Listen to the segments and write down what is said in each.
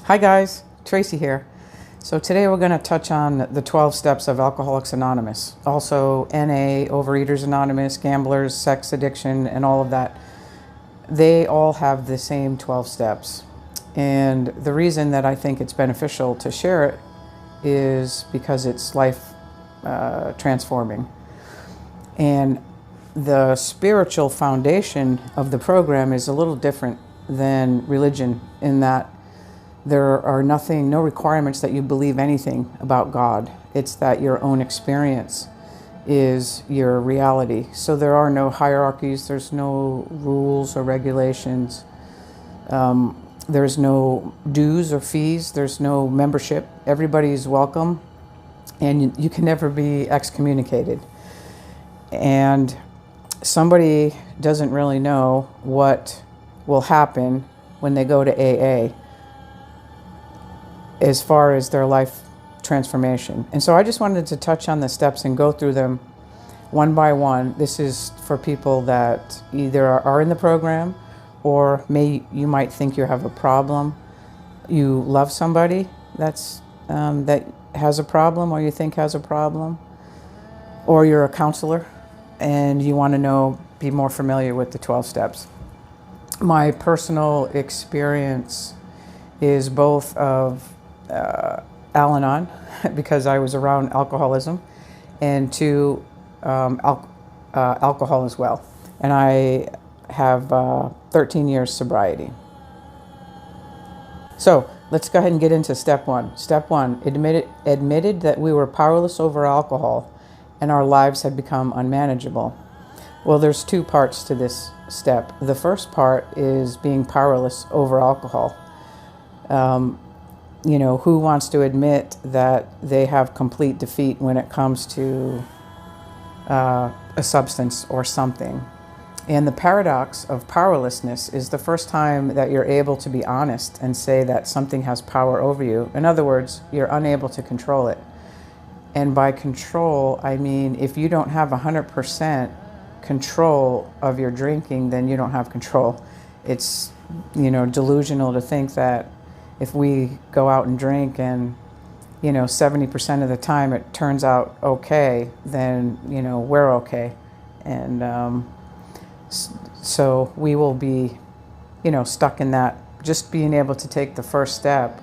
Hi guys, Tracy here. So today we're going to touch on the 12 steps of Alcoholics Anonymous, also NA, Overeaters Anonymous, gamblers, sex addiction, and all of that. They all have the same 12 steps. And the reason that I think it's beneficial to share it is because it's life transforming. And the spiritual foundation of the program is a little different than religion in that there are no requirements that you believe anything about God. It's that your own experience is your reality. So there are no hierarchies, there's no rules or regulations, there's no dues or fees, there's no membership. Everybody's welcome, and you can never be excommunicated. And somebody doesn't really know what will happen when they go to AA as far as their life transformation. And so I just wanted to touch on the steps and go through them one by one. This is for people that either are in the program or you might think you have a problem. You love somebody that has a problem, or you think has a problem, or you're a counselor and you want to be more familiar with the 12 steps. My personal experience is both of Alonon, because I was around alcoholism, and to alcohol as well. And I have 13 years sobriety. So let's go ahead and get into step one. Step one, admitted that we were powerless over alcohol and our lives had become unmanageable. Well, there's two parts to this step. The first part is being powerless over alcohol. Who wants to admit that they have complete defeat when it comes to a substance or something? And the paradox of powerlessness is the first time that you're able to be honest and say that something has power over you. In other words, you're unable to control it. And by control, I mean, if you don't have 100% control of your drinking, then you don't have control. It's, delusional to think that if we go out and drink and, 70% of the time it turns out okay, then, we're okay. And so we will be, stuck in that, just being able to take the first step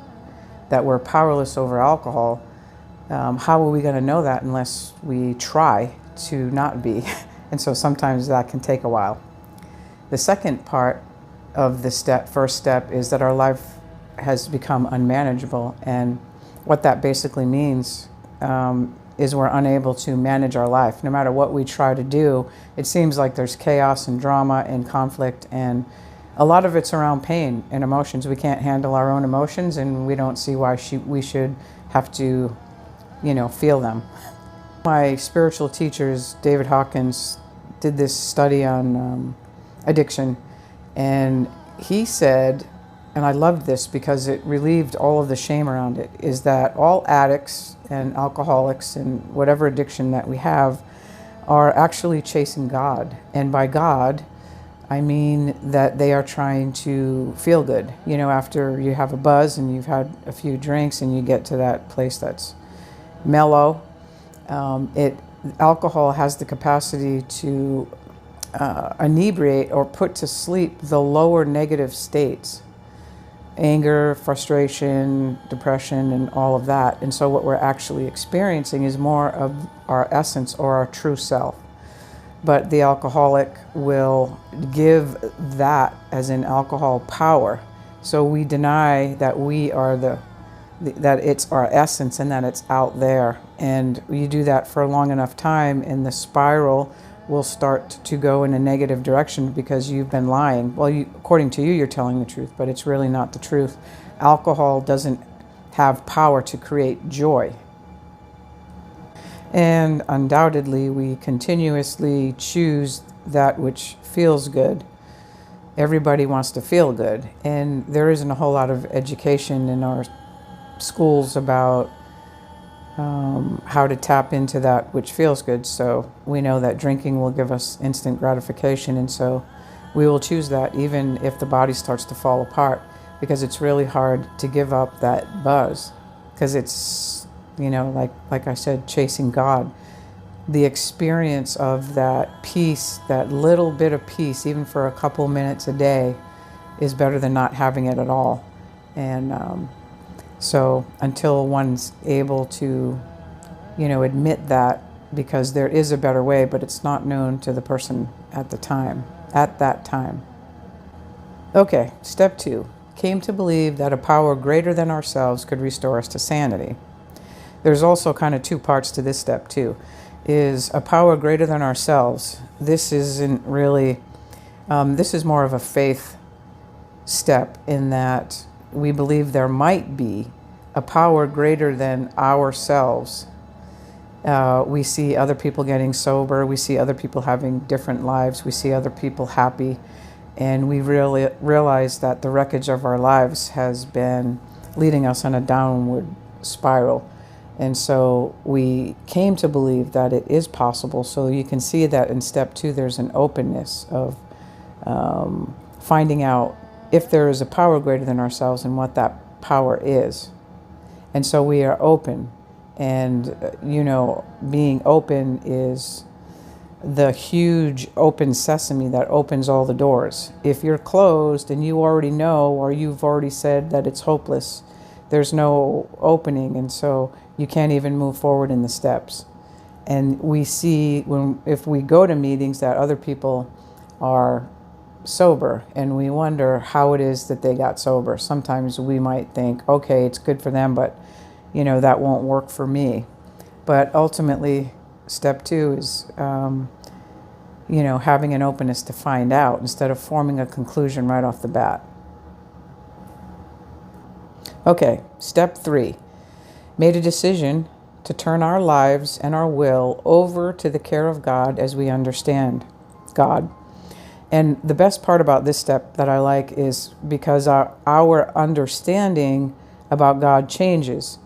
that we're powerless over alcohol. How are we going to know that unless we try to not be? And so sometimes that can take a while. The second part of the first step is that our life has become unmanageable, and what that basically means is we're unable to manage our life. No matter what we try to do, it seems like there's chaos and drama and conflict, and a lot of it's around pain and emotions. We can't handle our own emotions, and we don't see why we should have to, feel them. My spiritual teachers, David Hawkins, did this study on addiction, and he said, and I loved this because it relieved all of the shame around it, is that all addicts and alcoholics and whatever addiction that we have are actually chasing God. And by God, I mean that they are trying to feel good. After you have a buzz and you've had a few drinks and you get to that place that's mellow, alcohol has the capacity to inebriate or put to sleep the lower negative states. Anger, frustration, depression, and all of that. And so what we're actually experiencing is more of our essence or our true self. But the alcoholic will give that, as in alcohol, power. So we deny that we are that it's our essence and that it's out there. And you do that for a long enough time, and the spiral will start to go in a negative direction because you've been lying. Well, according to you, you're telling the truth, but it's really not the truth. Alcohol doesn't have power to create joy. And undoubtedly, we continuously choose that which feels good. Everybody wants to feel good. And there isn't a whole lot of education in our schools about how to tap into that which feels good. So we know that drinking will give us instant gratification, and so we will choose that even if the body starts to fall apart, because it's really hard to give up that buzz, because it's, like I said, chasing God. The experience of that peace, that little bit of peace, even for a couple minutes a day, is better than not having it at all. And so until one's able to, admit that, because there is a better way, but it's not known to the person at that time. Okay, step 2. Came to believe that a power greater than ourselves could restore us to sanity. There's also kind of 2 parts to this step too. Is a power greater than ourselves. This isn't really, this is more of a faith step, in that we believe there might be a power greater than ourselves. We see other people getting sober. We see other people having different lives. We see other people happy. And we really realize that the wreckage of our lives has been leading us on a downward spiral. And so we came to believe that it is possible. So you can see that in step 2, there's an openness of finding out if there is a power greater than ourselves and what that power is. And so we are open. And, being open is the huge open sesame that opens all the doors. If you're closed and you already know, or you've already said that it's hopeless, there's no opening. And so you can't even move forward in the steps. And we see if we go to meetings that other people are sober, and we wonder how it is that they got sober. Sometimes we might think, okay, it's good for them, but that won't work for me. But ultimately, step 2 is, having an openness to find out instead of forming a conclusion right off the bat. Okay, step 3. Made a decision to turn our lives and our will over to the care of God as we understand God. And the best part about this step that I like is because our understanding about God changes.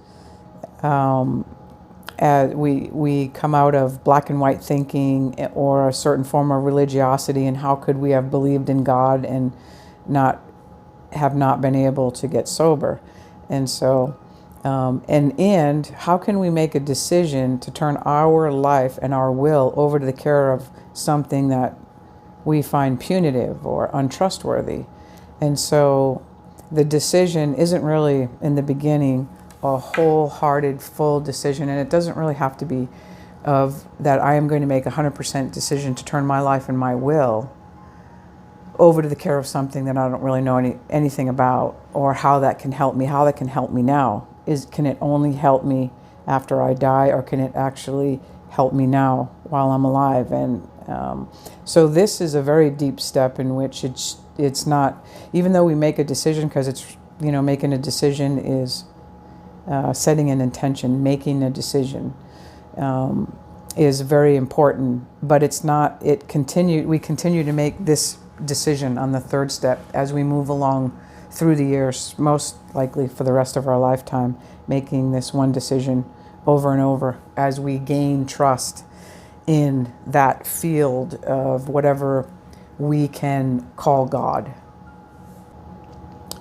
As we come out of black and white thinking or a certain form of religiosity, and how could we have believed in God and not been able to get sober? And so, and how can we make a decision to turn our life and our will over to the care of something that we find punitive or untrustworthy? And so the decision isn't really, in the beginning, a wholehearted, full decision. And it doesn't really have to be of that I am going to make 100% decision to turn my life and my will over to the care of something that I don't really know anything about, or how that can help me, how that can help me now. Can it only help me after I die, or can it actually help me now while I'm alive? And so this is a very deep step in which it's not, even though we make a decision, because it's, making a decision is setting an intention. Making a decision is very important, but it's not, we continue to make this decision on the 3rd step as we move along through the years, most likely for the rest of our lifetime, making this one decision over and over as we gain trust in that field of whatever we can call God.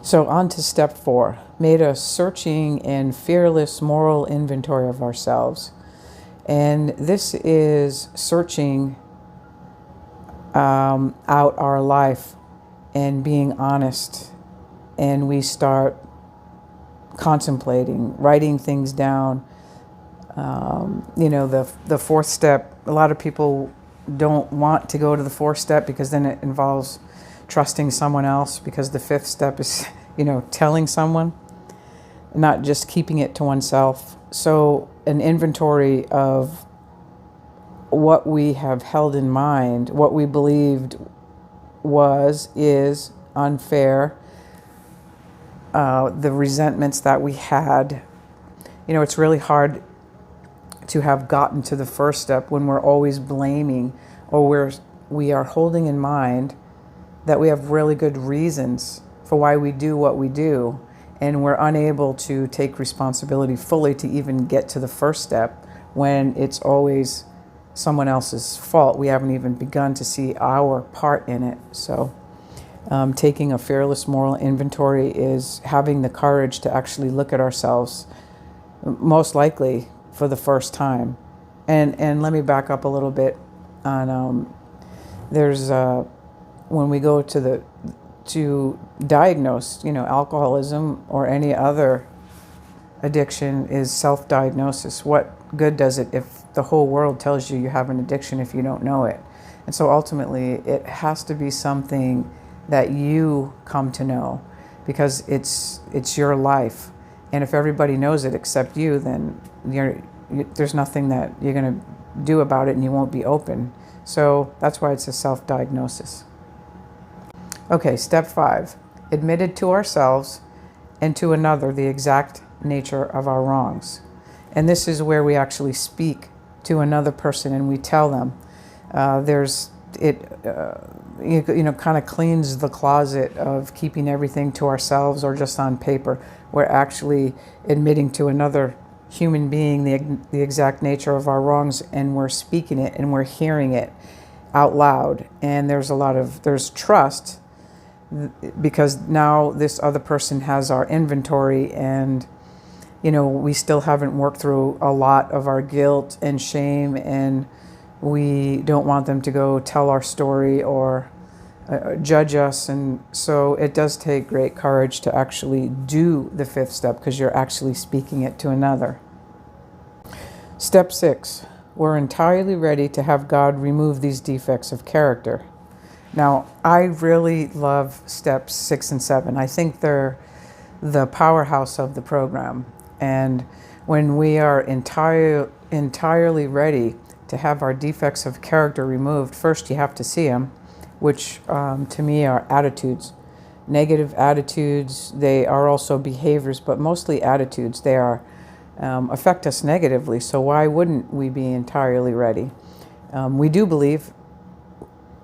So on to step 4, made a searching and fearless moral inventory of ourselves. And this is searching out our life and being honest. And we start contemplating, writing things down. The 4th step, a lot of people don't want to go to the 4th step because then it involves trusting someone else, because the 5th step is, telling someone, not just keeping it to oneself. So an inventory of what we have held in mind, what we believed is unfair, the resentments that we had. It's really hard to have gotten to the 1st step when we're always blaming, or we are holding in mind that we have really good reasons for why we do what we do, and we're unable to take responsibility fully to even get to the 1st step when it's always someone else's fault. We haven't even begun to see our part in it. So Taking a fearless moral inventory is having the courage to actually look at ourselves, most likely for the first time. And let me back up a little bit on there's when we go to diagnose, alcoholism or any other addiction is self-diagnosis. What good does it if the whole world tells you you have an addiction if you don't know it? And so ultimately it has to be something that you come to know, because it's your life. And if everybody knows it except you, then there's nothing that you're going to do about it, and you won't be open. So that's why it's a self-diagnosis. Okay, step 5, admitted to ourselves and to another the exact nature of our wrongs. And this is where we actually speak to another person and we tell them. Kind of cleans the closet of keeping everything to ourselves or just on paper. We're actually admitting to another human being the exact nature of our wrongs, and we're speaking it and we're hearing it out loud. And there's trust, because now this other person has our inventory, and we still haven't worked through a lot of our guilt and shame, and we don't want them to go tell our story or judge us. And so it does take great courage to actually do the 5th step, because you're actually speaking it to another. Step 6, we're entirely ready to have God remove these defects of character. Now, I really love steps 6 and 7. I think they're the powerhouse of the program. And when we are entirely ready to have our defects of character removed, first you have to see them, which to me are attitudes. Negative attitudes, they are also behaviors, but mostly attitudes. They affect us negatively, so why wouldn't we be entirely ready? We do believe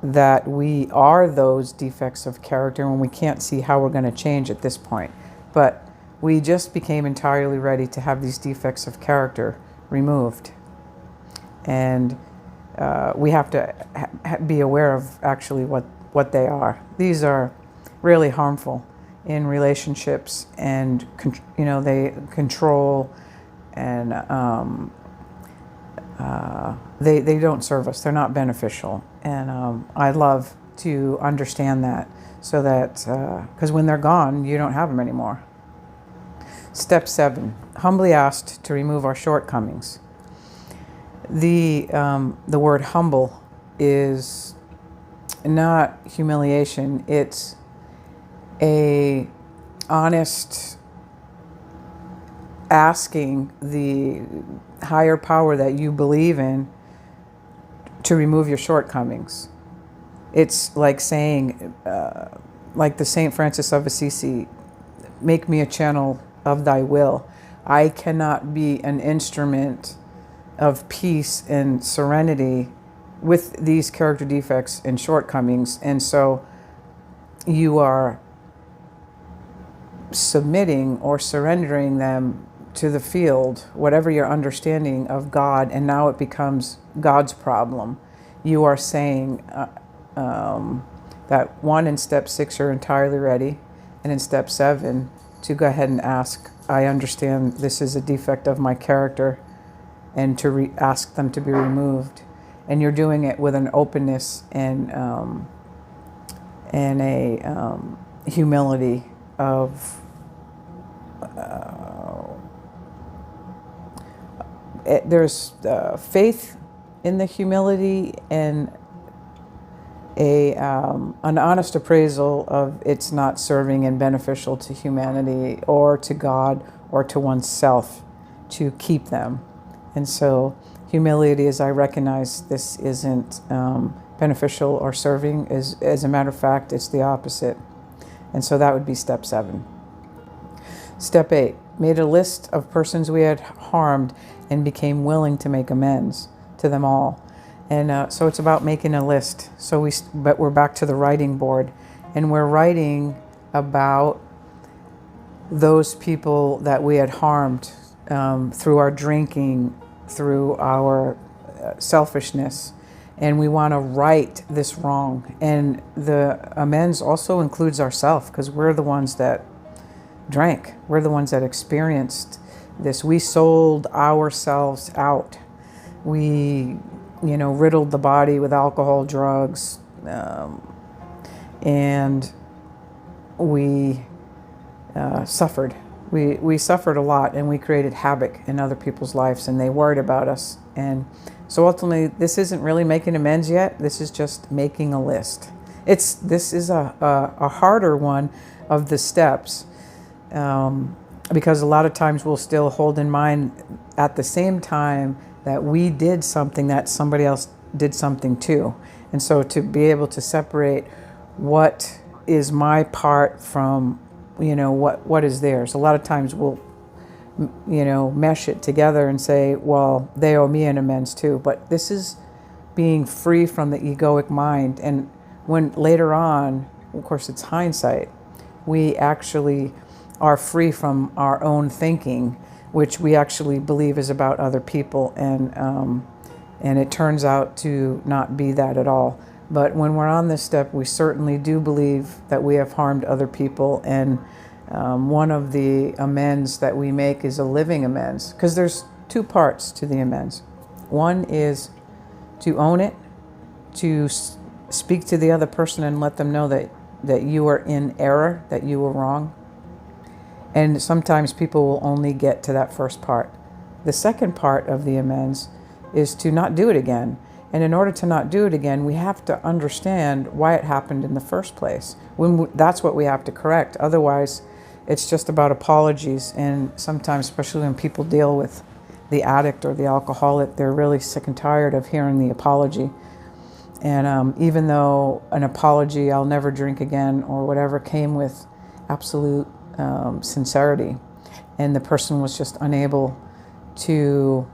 that we are those defects of character, and we can't see how we're going to change at this point. But we just became entirely ready to have these defects of character removed. And we have to be aware of actually what they are. These are really harmful in relationships, and they control, and they don't serve us. They're not beneficial. And I love to understand that, so that because when they're gone, you don't have them anymore. Step 7, humbly asked to remove our shortcomings. The word humble is not humiliation. It's a honest asking the higher power that you believe in to remove your shortcomings. It's like saying, like the Saint Francis of Assisi, make me a channel of thy will. I cannot be an instrument of peace and serenity with these character defects and shortcomings. And so you are submitting or surrendering them to the field, whatever your understanding of God, and now it becomes God's problem. You are saying that one, in step 6, you're entirely ready, and in step 7, to go ahead and ask, I understand this is a defect of my character, and to ask them to be removed. And you're doing it with an openness and a humility of there's faith in the humility, and an honest appraisal of it's not serving and beneficial to humanity or to God or to oneself to keep them. And so humility is, I recognize this isn't beneficial or serving. As a matter of fact, it's the opposite. And so that would be step 7. Step 8, made a list of persons we had harmed and became willing to make amends to them all. And so it's about making a list. But we're back to the writing board, and we're writing about those people that we had harmed through our drinking, through our selfishness, and we want to right this wrong. And the amends also includes ourselves, because we're the ones that drank. We're the ones that experienced this. We sold ourselves out. We, riddled the body with alcohol, drugs, and we suffered. We suffered a lot, and we created havoc in other people's lives, and they worried about us. And so ultimately, this isn't really making amends yet. This is just making a list. This is a harder one of the steps, because a lot of times we'll still hold in mind at the same time that we did something that somebody else did something too. And so to be able to separate what is my part from, what is theirs. A lot of times we'll, mesh it together and say, well, they owe me an amends too. But this is being free from the egoic mind. And when later on, of course, it's hindsight, we actually are free from our own thinking, which we actually believe is about other people, and it turns out to not be that at all. But when we're on this step, we certainly do believe that we have harmed other people, and one of the amends that we make is a living amends, because there's two parts to the amends. One is to own it, to speak to the other person and let them know that you are in error, that you were wrong. And sometimes people will only get to that first part. The second part of the amends is to not do it again. And in order to not do it again, we have to understand why it happened in the first place. That's what we have to correct. Otherwise, it's just about apologies. And sometimes, especially when people deal with the addict or the alcoholic, they're really sick and tired of hearing the apology. And even though an apology, I'll never drink again, or whatever, came with absolute sincerity, and the person was just unable to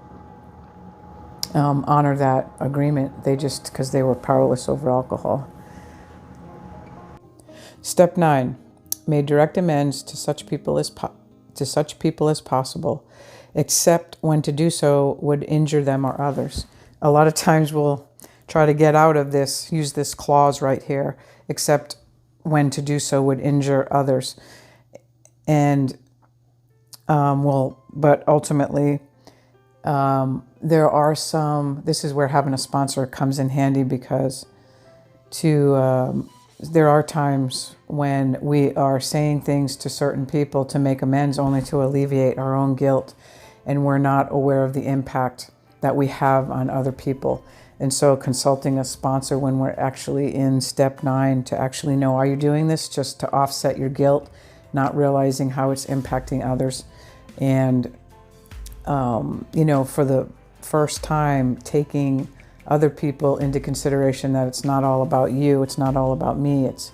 honor that agreement, because they were powerless over alcohol. Step 9, may direct amends to such people as possible, except when to do so would injure them or others. A lot of times we'll try to get out of this, use this clause right here, except when to do so would injure others. And, but ultimately, there are this is where having a sponsor comes in handy, because there are times when we are saying things to certain people to make amends only to alleviate our own guilt, and we're not aware of the impact that we have on other people. And so consulting a sponsor when we're actually in step 9 to actually know, are you doing this just to offset your guilt, not realizing how it's impacting others, and for the first time taking other people into consideration, that it's not all about you, it's not all about me, it's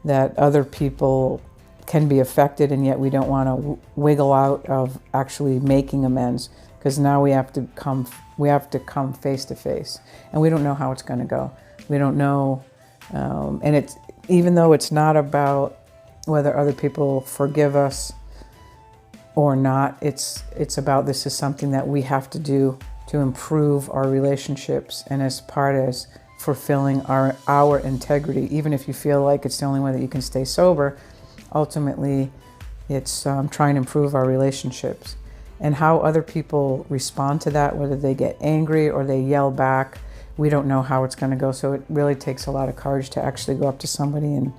that other people can be affected, and yet we don't want to wiggle out of actually making amends, because now we have to come face to face, and we don't know how it's going to go. We don't know, and it's, even though it's not about whether other people forgive us or not, it's about, this is something that we have to do to improve our relationships, and as part as fulfilling our integrity. Even if you feel like it's the only way that you can stay sober, ultimately it's trying to improve our relationships. And how other people respond to that, whether they get angry or they yell back, we don't know how it's going to go. So it really takes a lot of courage to actually go up to somebody and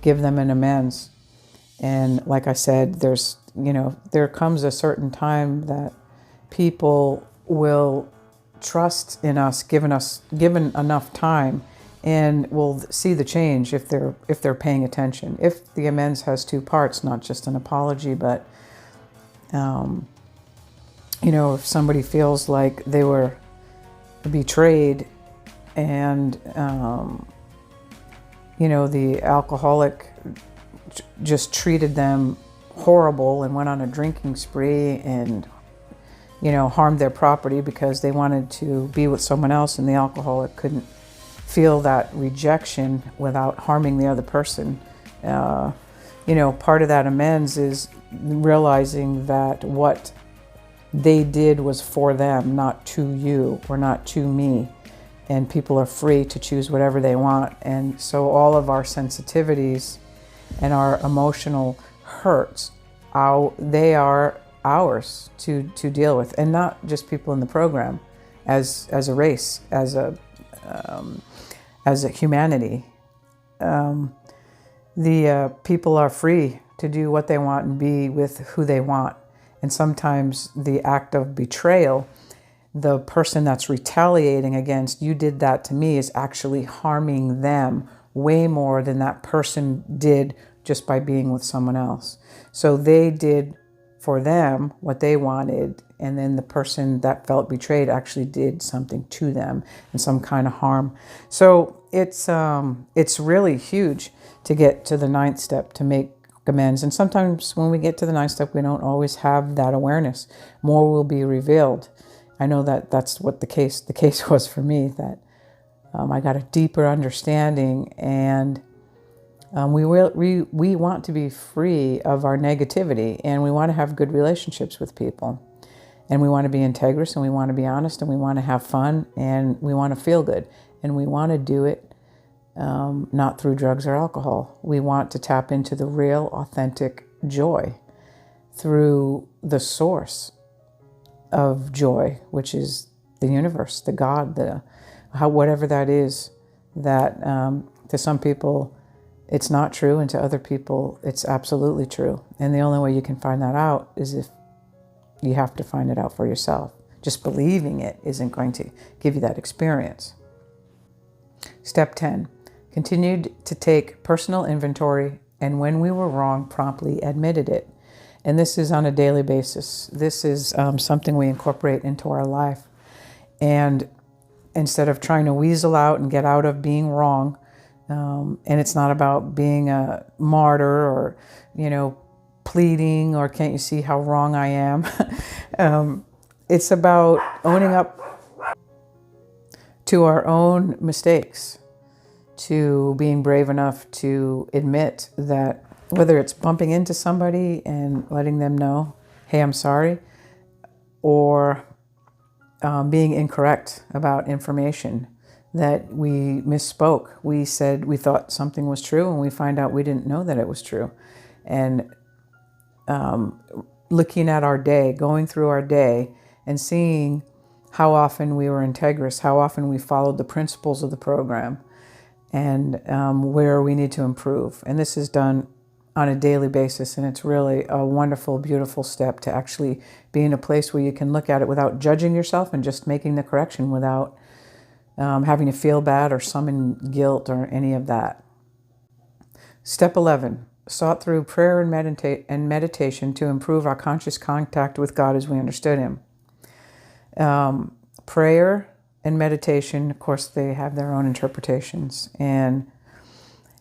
give them an amends. And like I said, there comes a certain time that people will trust in us, given enough time, and will see the change if they're paying attention. If the amends has two parts, not just an apology, but if somebody feels like they were betrayed, and the alcoholic just treated them horrible and went on a drinking spree and harmed their property because they wanted to be with someone else, and the alcoholic couldn't feel that rejection without harming the other person. Part of that amends is realizing that what they did was for them, not to you or not to me. and people are free to choose whatever they want. And so all of our sensitivities and our emotional hurts, they are ours to deal with, and not just people in the program, as a race, as a humanity. The people are free to do what they want and be with who they want. And sometimes the act of betrayal, the person that's retaliating against, you did that to me, is actually harming them way more than that person did just by being with someone else. So they did for them what they wanted, and then the person that felt betrayed actually did something to them and some kind of harm. So it's really huge to get to the 9th step, to make amends. And sometimes when we get to the 9th step, we don't always have that awareness. More will be revealed. I know that that's what the case was for me, that I got a deeper understanding, and we want to be free of our negativity, and we want to have good relationships with people, and we want to be integrous, and we want to be honest, and we want to have fun, and we want to feel good, and we want to do it not through drugs or alcohol. We want to tap into the real, authentic joy through the source of joy, which is the universe, the God, whatever that is. That to some people it's not true, and to other people it's absolutely true. And the only way you can find that out is if you have to find it out for yourself. Just believing it isn't going to give you that experience. Step 10, continued to take personal inventory, and when we were wrong, promptly admitted it. And this is on a daily basis. This is something we incorporate into our life. And instead of trying to weasel out and get out of being wrong, and it's not about being a martyr or, pleading or can't you see how wrong I am? It's about owning up to our own mistakes, to being brave enough to admit that, whether it's bumping into somebody and letting them know, hey, I'm sorry, or being incorrect about information, that we misspoke. We said we thought something was true, and we find out we didn't know that it was true. And looking at our day, going through our day, and seeing how often we were integrous, how often we followed the principles of the program, and where we need to improve. And this is done on a daily basis, and it's really a wonderful, beautiful step to actually be in a place where you can look at it without judging yourself and just making the correction without having to feel bad or summon guilt or any of that. Step 11, sought through prayer and meditation to improve our conscious contact with God as we understood Him. Prayer and meditation, of course, they have their own interpretations. And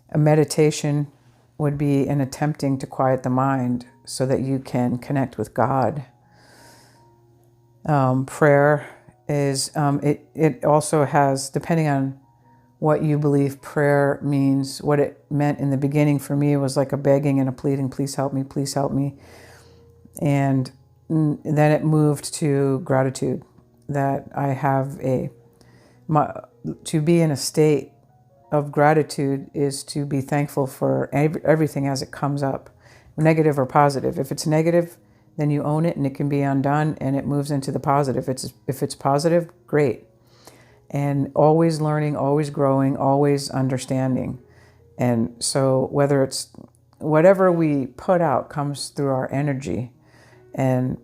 a meditation would be an attempting to quiet the mind so that you can connect with God. Prayer is, it also has, depending on what you believe prayer means, what it meant in the beginning for me was like a begging and a pleading, please help me, please help me. And then it moved to gratitude, that I have to be in a state of gratitude is to be thankful for everything as it comes up, negative or positive. If it's negative, then you own it and it can be undone and it moves into the positive. If it's positive, great. And always learning, always growing, always understanding. And so whatever we put out comes through our energy, and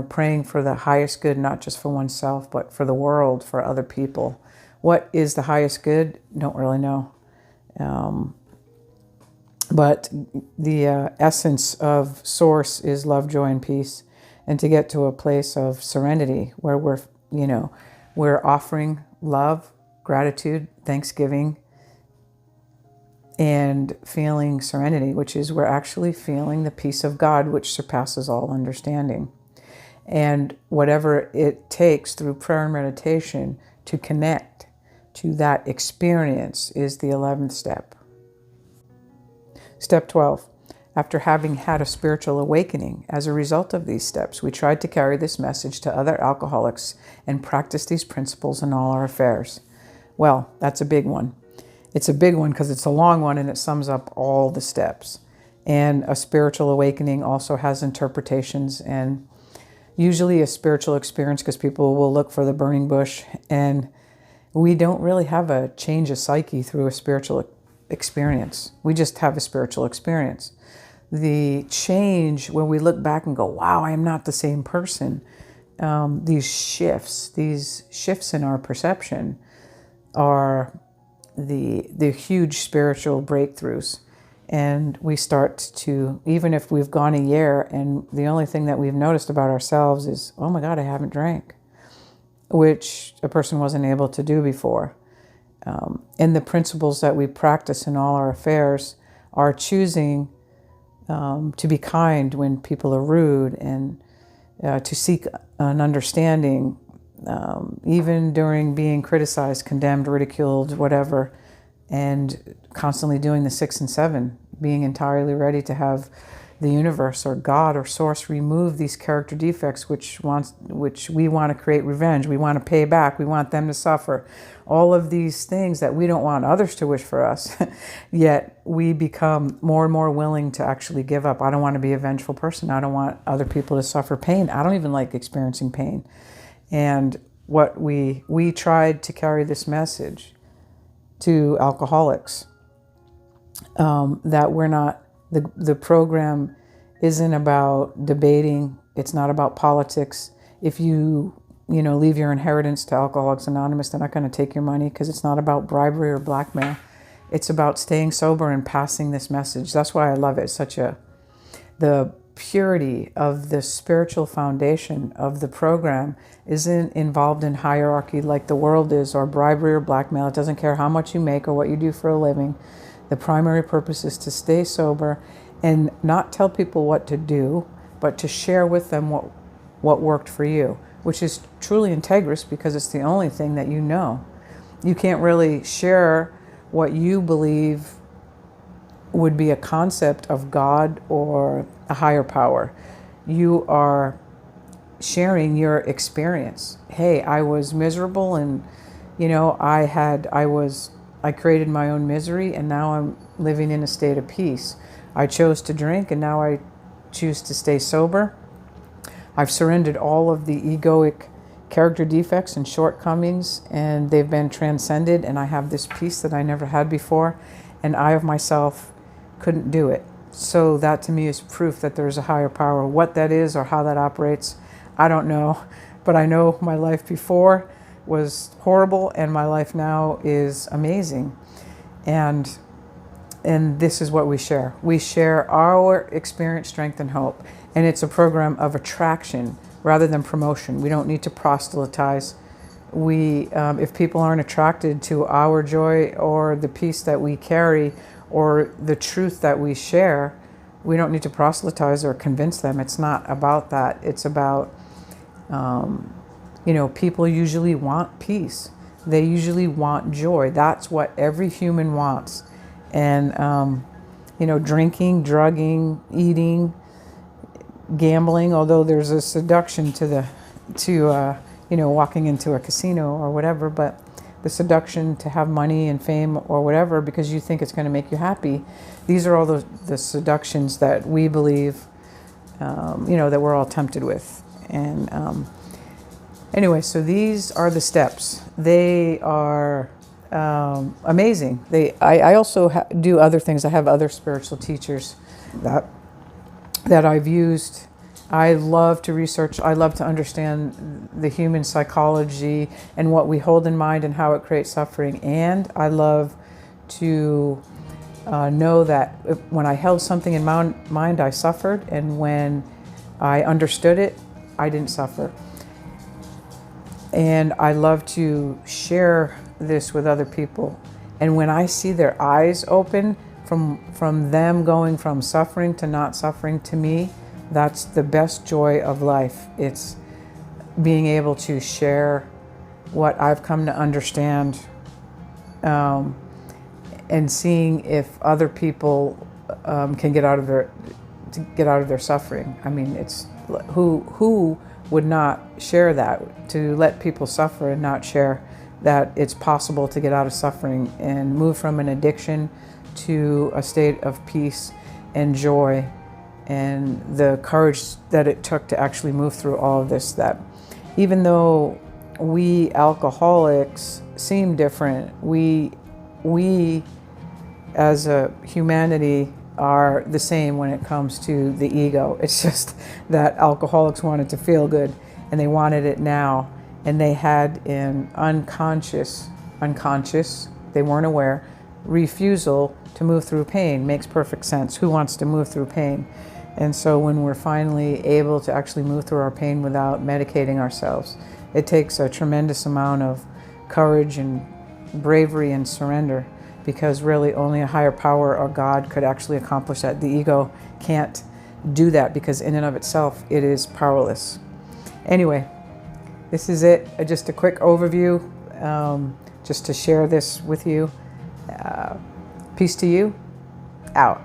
praying for the highest good, not just for oneself, but for the world, for other people. What is the highest good? Don't really know. But the essence of Source is love, joy, and peace. And to get to a place of serenity where we're offering love, gratitude, thanksgiving, and feeling serenity, which is we're actually feeling the peace of God, which surpasses all understanding. And whatever it takes through prayer and meditation to connect to that experience is the 11th step. Step 12. After having had a spiritual awakening as a result of these steps, we tried to carry this message to other alcoholics and practice these principles in all our affairs. Well, that's a big one. It's a big one because it's a long one and it sums up all the steps. And a spiritual awakening also has interpretations, and usually a spiritual experience, because people will look for the burning bush, and we don't really have a change of psyche through a spiritual experience. We just have a spiritual experience. The change, when we look back and go, wow, I am not the same person, these shifts in our perception are the huge spiritual breakthroughs. And we start to, even if we've gone a year and the only thing that we've noticed about ourselves is, oh my God, I haven't drank, which a person wasn't able to do before. And the principles that we practice in all our affairs are choosing to be kind when people are rude, and to seek an understanding, even during being criticized, condemned, ridiculed, whatever, and constantly doing the 6 and 7, being entirely ready to have the universe or God or source remove these character defects, which we want to create revenge, we want to pay back, we want them to suffer, all of these things that we don't want others to wish for us. Yet we become more and more willing to actually give up. I don't want to be a vengeful person. I don't want other people to suffer pain. I don't even like experiencing pain. And what we tried to carry this message to alcoholics, that we're not, the program isn't about debating. It's not about politics. If you leave your inheritance to Alcoholics Anonymous, they're not going to take your money, because it's not about bribery or blackmail. It's about staying sober and passing this message. That's why I love it. It's the purity of the spiritual foundation of the program isn't involved in hierarchy like the world is, or bribery or blackmail. It doesn't care how much you make or what you do for a living. The primary purpose is to stay sober and not tell people what to do, but to share with them what worked for you, which is truly integrous, because it's the only thing that you know. You can't really share what you believe would be a concept of God or a higher power. You are sharing your experience. Hey, I was miserable, and I created my own misery, and now I'm living in a state of peace. I chose to drink, and now I choose to stay sober. I've surrendered all of the egoic character defects and shortcomings, and they've been transcended, and I have this peace that I never had before, and I of myself couldn't do it. So that to me is proof that there's a higher power. What that is or how that operates, I don't know, but I know my life before was horrible and my life now is amazing. And this is what we share. We share our experience, strength, and hope. And it's a program of attraction rather than promotion. We don't need to proselytize. If people aren't attracted to our joy or the peace that we carry or the truth that we share, we don't need to proselytize or convince them. It's not about that. It's about, people usually want peace. They usually want joy. That's what every human wants. And, drinking, drugging, eating, gambling, although there's a seduction to walking into a casino or whatever, but the seduction to have money and fame or whatever because you think it's going to make you happy, these are all the seductions that we believe, that we're all tempted with. And anyway, so these are the steps. They are amazing. I also do other things. I have other spiritual teachers that I've used. I love to research. I love to understand the human psychology and what we hold in mind and how it creates suffering. And I love to know that when I held something in mind, I suffered. And when I understood it, I didn't suffer. And I love to share this with other people. And when I see their eyes open from them going from suffering to not suffering, to me, that's the best joy of life. It's being able to share what I've come to understand, and seeing if other people can get out of their suffering. I mean, it's who would not share that, to let people suffer and not share that it's possible to get out of suffering and move from an addiction to a state of peace and joy, and the courage that it took to actually move through all of this. That even though we alcoholics seem different, we as a humanity are the same when it comes to the ego. It's just that alcoholics wanted to feel good and they wanted it now, and they had an unconscious, they weren't aware, refusal to move through pain. Makes perfect sense. Who wants to move through pain? And so when we're finally able to actually move through our pain without medicating ourselves, it takes a tremendous amount of courage and bravery and surrender, because really only a higher power or God could actually accomplish that. The ego can't do that because in and of itself, it is powerless. Anyway, this is it. Just a quick overview, just to share this with you. Peace to you. Out.